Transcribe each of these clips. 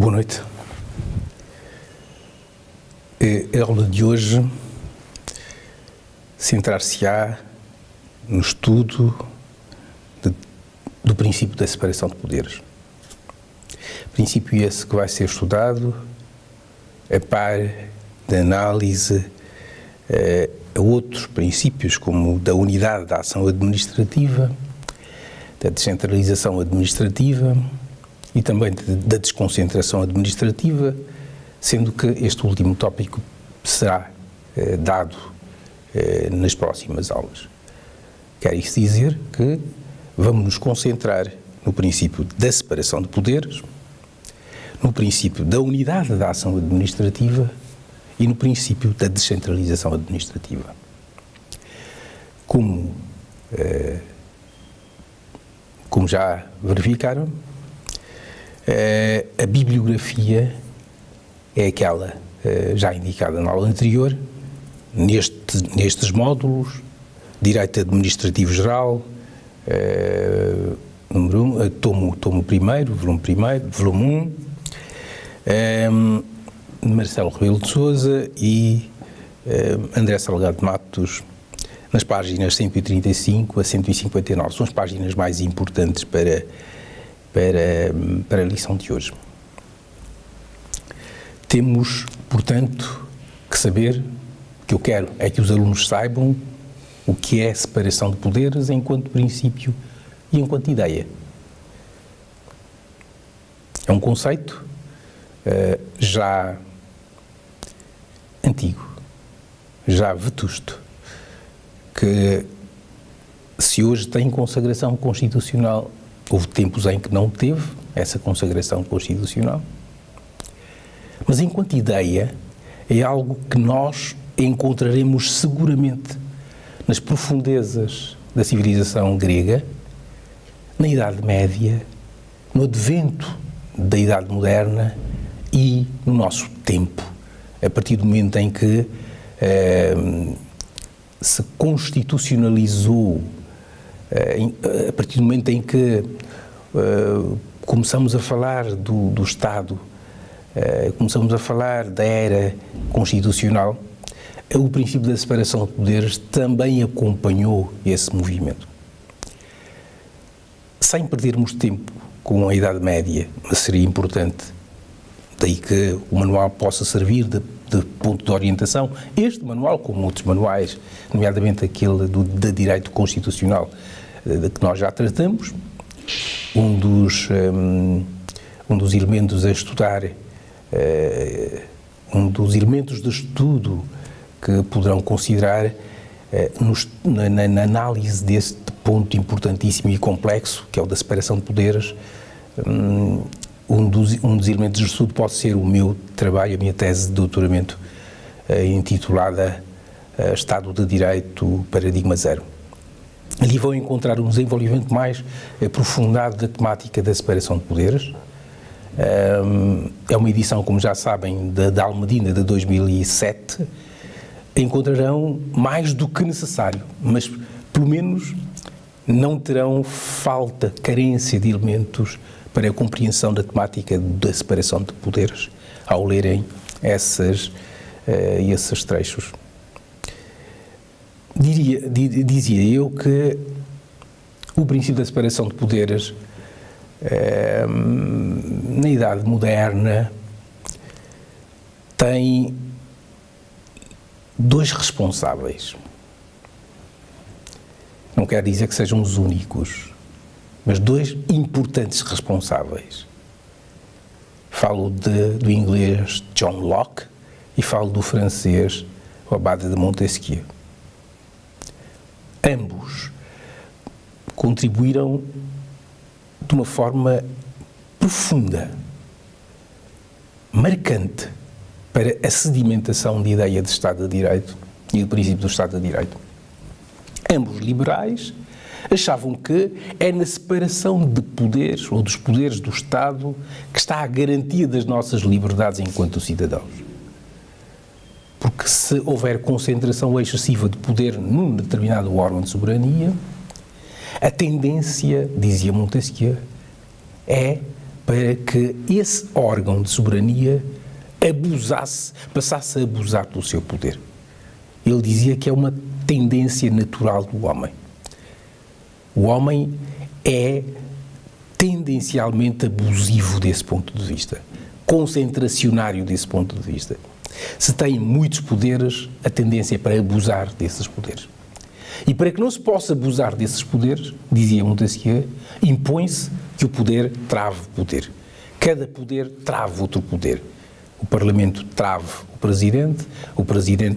Boa noite. A aula de hoje centrar-se-á no estudo do princípio da separação de poderes. Princípio esse que vai ser estudado a par da análise a outros princípios, como da unidade da ação administrativa, da descentralização administrativa e também da desconcentração administrativa, sendo que este último tópico será dado nas próximas aulas. Quer isso dizer que vamos nos concentrar no princípio da separação de poderes, no princípio da unidade da ação administrativa e no princípio da descentralização administrativa. Como já verificaram, a bibliografia é aquela já indicada na aula anterior, nestes módulos: Direito Administrativo Geral, número 1, tomo 1, volume 1, Marcelo Rebelo de Sousa e André Salgado Matos, nas páginas 135 a 159. São as páginas mais importantes para a lição de hoje. Temos, portanto, que saber, o que eu quero é que os alunos saibam o que é separação de poderes enquanto princípio e enquanto ideia. É um conceito já antigo, já vetusto, que se hoje tem consagração constitucional, houve tempos em que não teve essa consagração constitucional, mas enquanto ideia é algo que nós encontraremos seguramente nas profundezas da civilização grega, na Idade Média, no advento da Idade Moderna e no nosso tempo, a partir do momento em que se constitucionalizou, a partir do momento em que começamos a falar do Estado, começamos a falar da era constitucional, o princípio da separação de poderes também acompanhou esse movimento. Sem perdermos tempo com a Idade Média, mas seria importante, daí que o manual possa servir de ponto de orientação, este manual, como outros manuais, nomeadamente aquele de Direito Constitucional, de que nós já tratamos. Um dos elementos a estudar, um dos elementos de estudo que poderão considerar na análise deste ponto importantíssimo e complexo, que é o da separação de poderes. Um dos elementos de estudo pode ser o meu trabalho, a minha tese de doutoramento, intitulada Estado de Direito, Paradigma Zero. Ali vão encontrar um desenvolvimento mais aprofundado da temática da separação de poderes. É uma edição, como já sabem, da Almedina, de 2007. Encontrarão mais do que necessário, mas pelo menos não terão carência de elementos para a compreensão da temática da separação de poderes ao lerem esses trechos. Dizia eu que o princípio da separação de poderes na Idade Moderna tem dois responsáveis. Não quer dizer que sejam os únicos, mas dois importantes responsáveis. Falo do inglês John Locke e falo do francês o Abade de Montesquieu. Ambos contribuíram de uma forma profunda, marcante, para a sedimentação de ideia de Estado de Direito e do princípio do Estado de Direito. Ambos liberais achavam que é na separação de poderes, ou dos poderes do Estado, que está a garantia das nossas liberdades enquanto cidadãos. Porque se houver concentração excessiva de poder num determinado órgão de soberania, a tendência, dizia Montesquieu, é para que esse órgão de soberania passasse a abusar do seu poder. Ele dizia que é uma tendência natural do homem. O homem é tendencialmente abusivo desse ponto de vista, concentracionário desse ponto de vista. Se tem muitos poderes, a tendência é para abusar desses poderes. E para que não se possa abusar desses poderes, dizia Montesquieu, impõe-se que o poder trave o poder. Cada poder trave outro poder. O Parlamento trave o Presidente,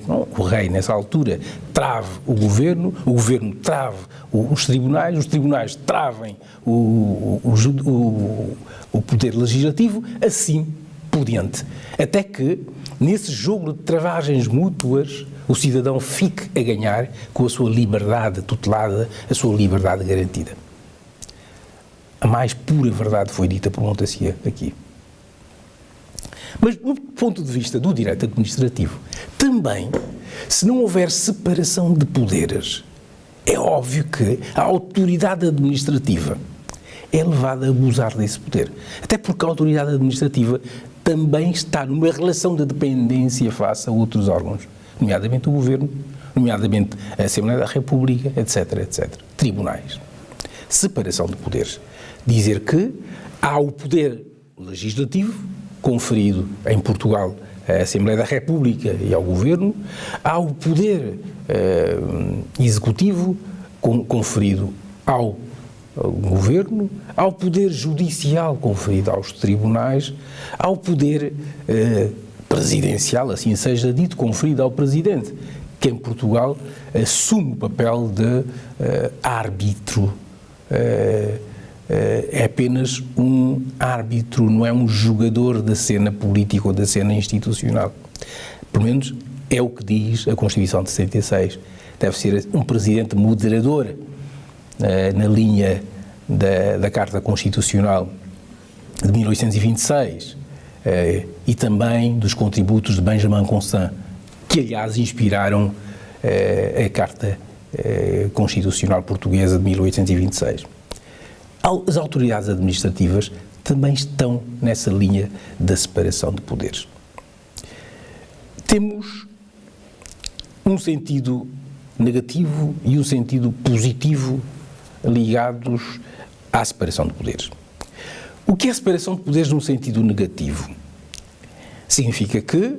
não, o Rei nessa altura, trave o Governo trave os Tribunais travem o Poder Legislativo, assim por diante. Até que, nesse jogo de travagens mútuas, o cidadão fique a ganhar com a sua liberdade tutelada, a sua liberdade garantida. A mais pura verdade foi dita por Montesquieu aqui. Mas, do ponto de vista do direito administrativo, também, se não houver separação de poderes, é óbvio que a autoridade administrativa é levada a abusar desse poder. Até porque a autoridade administrativa também está numa relação de dependência face a outros órgãos, nomeadamente o Governo, nomeadamente a Assembleia da República, etc, etc. Tribunais. Separação de poderes. Dizer que há o poder legislativo, conferido em Portugal à Assembleia da República e ao Governo, há o poder executivo conferido ao Governo, há o poder judicial conferido aos tribunais, há o poder presidencial, assim seja dito, conferido ao Presidente, que em Portugal assume o papel de árbitro. É apenas um árbitro, não é um jogador da cena política ou da cena institucional. Pelo menos é o que diz a Constituição de 66. Deve ser um presidente moderador, na linha da Carta Constitucional de 1826 e também dos contributos de Benjamin Constant, que aliás inspiraram a Carta Constitucional Portuguesa de 1826. As autoridades administrativas também estão nessa linha da separação de poderes. Temos um sentido negativo e um sentido positivo ligados à separação de poderes. O que é separação de poderes num sentido negativo? Significa que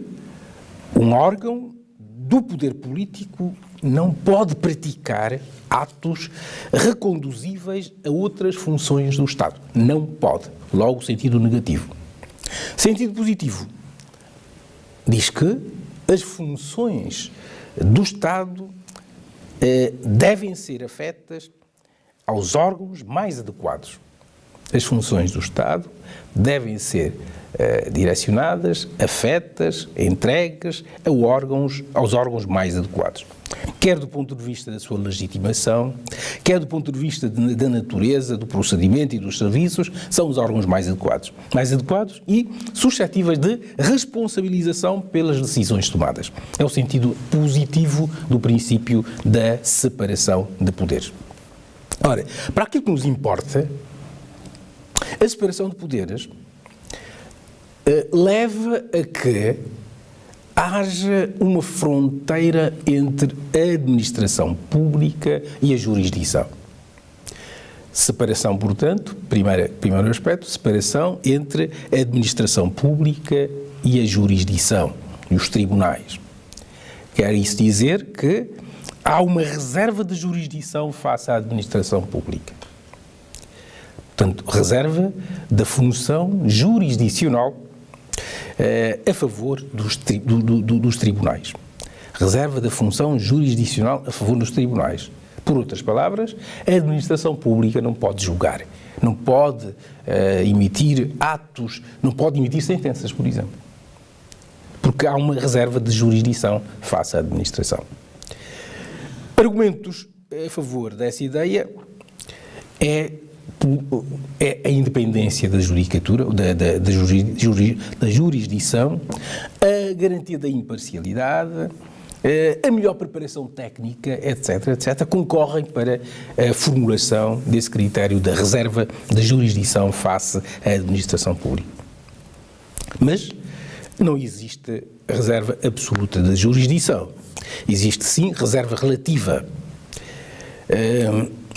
um órgão do poder político não pode praticar atos reconduzíveis a outras funções do Estado. Não pode. Logo, sentido negativo. Sentido positivo. Diz que as funções do Estado devem ser afetas aos órgãos mais adequados. As funções do Estado devem ser direcionadas, afetas, entregues aos órgãos mais adequados. Quer do ponto de vista da sua legitimação, quer do ponto de vista da natureza, do procedimento e dos serviços, são os órgãos mais adequados e suscetíveis de responsabilização pelas decisões tomadas. É o sentido positivo do princípio da separação de poderes. Ora, para aquilo que nos importa, a separação de poderes leva a que haja uma fronteira entre a administração pública e a jurisdição. Separação, portanto, primeiro aspecto, separação entre a administração pública e a jurisdição, e os tribunais. Quer isso dizer que há uma reserva de jurisdição face à administração pública. Portanto, reserva da função jurisdicional a favor dos tribunais. Reserva da função jurisdicional a favor dos tribunais. Por outras palavras, a administração pública não pode julgar, não pode emitir atos, não pode emitir sentenças, por exemplo. Porque há uma reserva de jurisdição face à administração. Argumentos a favor dessa ideia é a independência da judicatura, da jurisdição, a garantia da imparcialidade, a melhor preparação técnica, etc., concorrem para a formulação desse critério da reserva de jurisdição face à administração pública. Mas não existe reserva absoluta de jurisdição. Existe, sim, reserva relativa.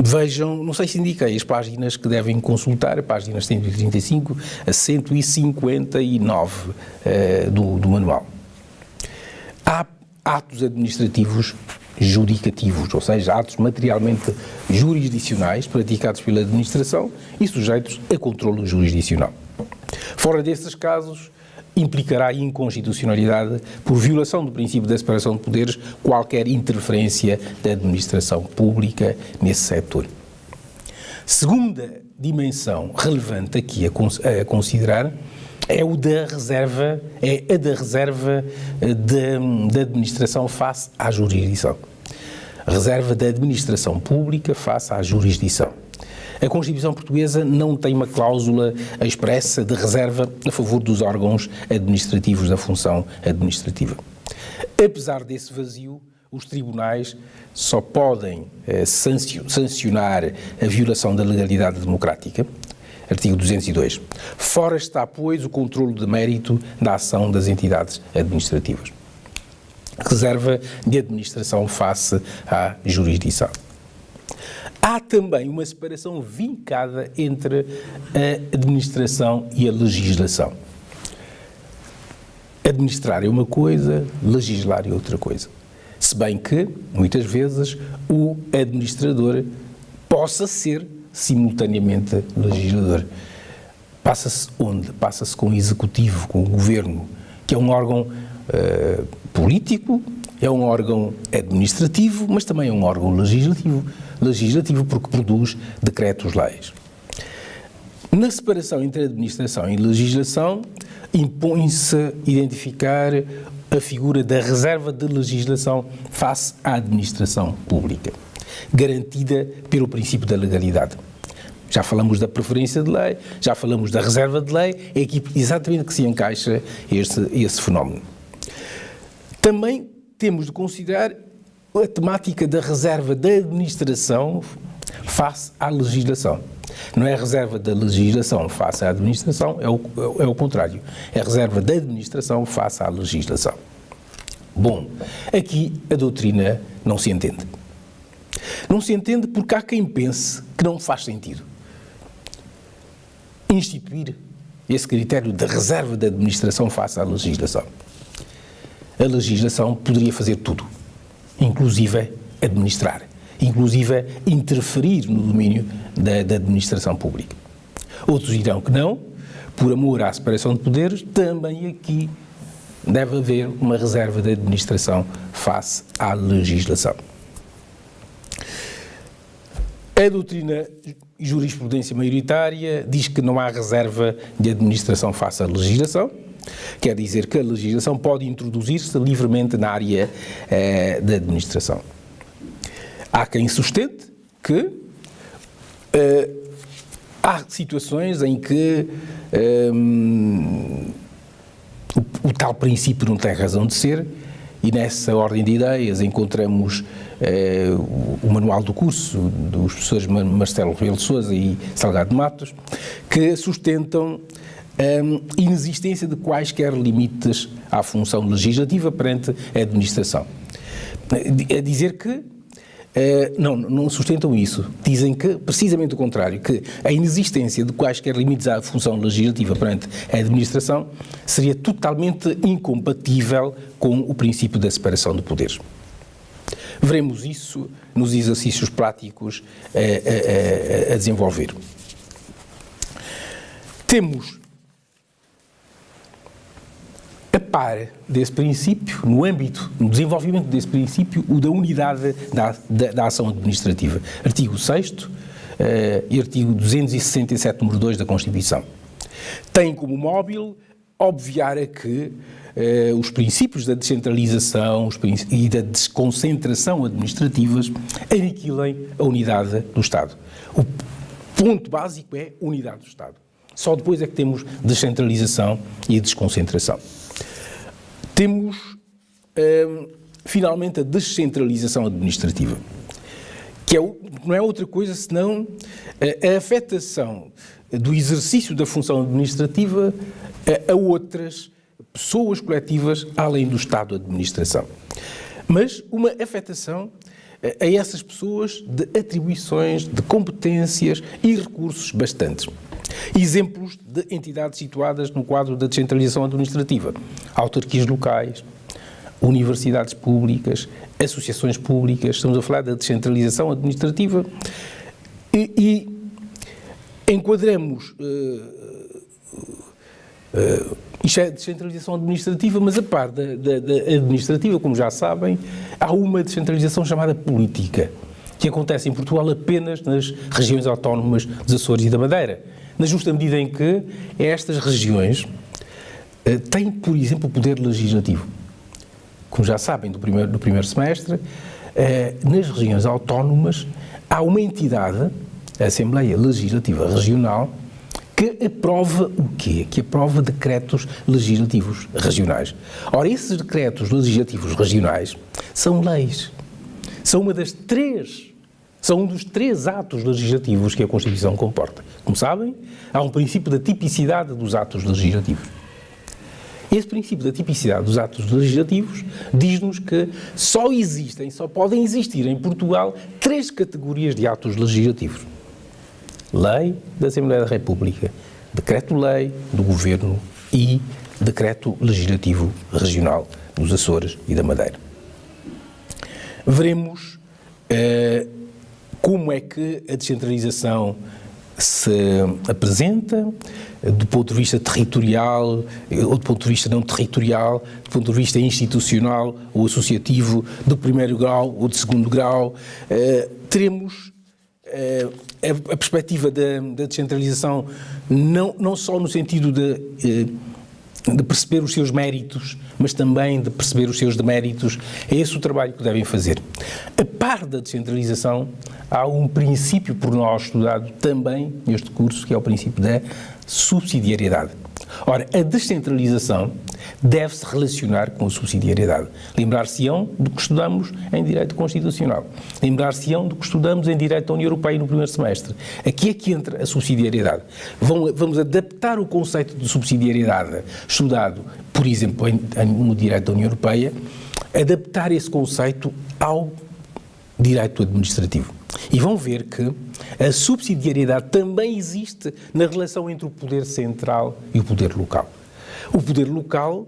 Vejam, não sei se indiquei as páginas que devem consultar, páginas 135 a 159 do manual. Há atos administrativos judicativos, ou seja, atos materialmente jurisdicionais praticados pela administração e sujeitos a controlo jurisdicional. Fora desses casos, implicará inconstitucionalidade por violação do princípio da separação de poderes qualquer interferência da administração pública nesse setor. Segunda dimensão relevante aqui a considerar é a da reserva da administração face à jurisdição. Reserva da administração pública face à jurisdição. A Constituição Portuguesa não tem uma cláusula expressa de reserva a favor dos órgãos administrativos da função administrativa. Apesar desse vazio, os tribunais só podem sancionar a violação da legalidade democrática, artigo 202. Fora está, pois, o controlo de mérito da ação das entidades administrativas. Reserva de administração face à jurisdição. Há também uma separação vincada entre a administração e a legislação. Administrar é uma coisa, legislar é outra coisa. Se bem que, muitas vezes, o administrador possa ser simultaneamente legislador. Passa-se onde? Passa-se com o executivo, com o governo, que é um órgão político, é um órgão administrativo, mas também é um órgão legislativo. Legislativo porque produz decretos-leis. Na separação entre administração e legislação, impõe-se identificar a figura da reserva de legislação face à administração pública, garantida pelo princípio da legalidade. Já falamos da preferência de lei, já falamos da reserva de lei, é aqui exatamente que se encaixa esse fenómeno. Também temos de considerar a temática da reserva da administração face à legislação. Não é a reserva da legislação face à administração, é o contrário. É a reserva da administração face à legislação. Bom, aqui a doutrina não se entende. Não se entende porque há quem pense que não faz sentido instituir esse critério da reserva da administração face à legislação. A legislação poderia fazer tudo, inclusive administrar, inclusive interferir no domínio da administração pública. Outros dirão que não, por amor à separação de poderes, também aqui deve haver uma reserva de administração face à legislação. A doutrina e jurisprudência maioritária diz que não há reserva de administração face à legislação, quer dizer que a legislação pode introduzir-se livremente na área da administração. Há quem sustente que há situações em que o tal princípio não tem razão de ser, e nessa ordem de ideias encontramos o manual do curso dos professores Marcelo Rebelo de Sousa e Salgado de Matos, que sustentam a inexistência de quaisquer limites à função legislativa perante a administração. A dizer que não sustentam isso. Dizem que, precisamente o contrário, que a inexistência de quaisquer limites à função legislativa perante a administração seria totalmente incompatível com o princípio da separação de poderes. Veremos isso nos exercícios práticos a desenvolver. Temos, a par desse princípio, no desenvolvimento desse princípio, o da unidade da ação administrativa. Artigo 6º e artigo 267, número 2 da Constituição. Tem como móvel obviar a que os princípios da descentralização e da desconcentração administrativas aniquilem a unidade do Estado. O ponto básico é unidade do Estado. Só depois é que temos descentralização e desconcentração. Temos finalmente, a descentralização administrativa, que não é outra coisa senão a afetação do exercício da função administrativa a outras pessoas coletivas além do Estado de administração. Mas uma afetação a essas pessoas de atribuições, de competências e recursos bastantes. Exemplos de entidades situadas no quadro da descentralização administrativa: autarquias locais, universidades públicas, associações públicas. Estamos a falar da descentralização administrativa e enquadramos isto é descentralização administrativa, mas a par da administrativa, como já sabem, há uma descentralização chamada política, que acontece em Portugal apenas nas regiões autónomas dos Açores e da Madeira, na justa medida em que estas regiões têm, por exemplo, o poder legislativo. Como já sabem, do primeiro semestre, nas regiões autónomas há uma entidade, a Assembleia Legislativa Regional, que aprova o quê? Que aprova decretos legislativos regionais. Ora, esses decretos legislativos regionais são leis. São um dos três atos legislativos que a Constituição comporta. Como sabem, há um princípio da tipicidade dos atos legislativos. Esse princípio da tipicidade dos atos legislativos diz-nos que só podem existir em Portugal 3 categorias de atos legislativos: Lei da Assembleia da República, Decreto-Lei do Governo e Decreto Legislativo Regional dos Açores e da Madeira. Veremos como é que a descentralização se apresenta do ponto de vista territorial ou do ponto de vista não territorial, do ponto de vista institucional ou associativo, do primeiro grau ou do segundo grau. Teremos a perspectiva da descentralização não só no sentido de perceber os seus méritos, mas também de perceber os seus deméritos. É esse o trabalho que devem fazer. A par da descentralização, há um princípio por nós estudado também neste curso, que é o princípio da subsidiariedade. Ora, a descentralização deve-se relacionar com a subsidiariedade. Lembrar-se-ão do que estudamos em Direito Constitucional. Lembrar-se-ão do que estudamos em Direito da União Europeia no primeiro semestre. Aqui é que entra a subsidiariedade. Vamos adaptar o conceito de subsidiariedade estudado, por exemplo, no Direito da União Europeia, adaptar esse conceito ao direito administrativo. E vão ver que a subsidiariedade também existe na relação entre o poder central e o poder local. O poder local,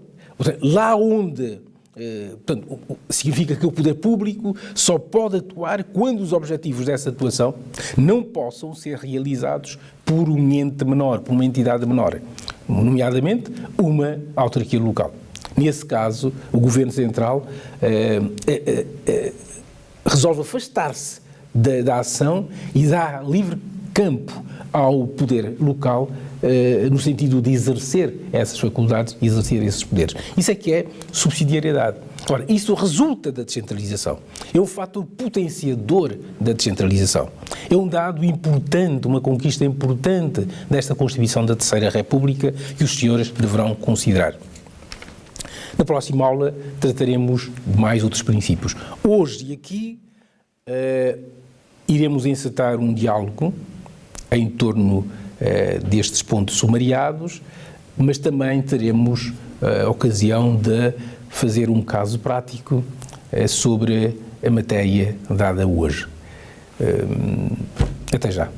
lá onde, significa que o poder público só pode atuar quando os objetivos dessa atuação não possam ser realizados por um ente menor, por uma entidade menor, nomeadamente uma autarquia local. Nesse caso, o Governo Central resolve afastar-se da ação e dá livre campo ao poder local no sentido de exercer essas faculdades e exercer esses poderes. Isso é que é subsidiariedade. Ora, isso resulta da descentralização. É um fator potenciador da descentralização. É um dado importante, uma conquista importante desta Constituição da Terceira República que os senhores deverão considerar. Na próxima aula trataremos de mais outros princípios. Hoje e aqui iremos encetar um diálogo em torno destes pontos sumariados, mas também teremos a ocasião de fazer um caso prático sobre a matéria dada hoje. Até já.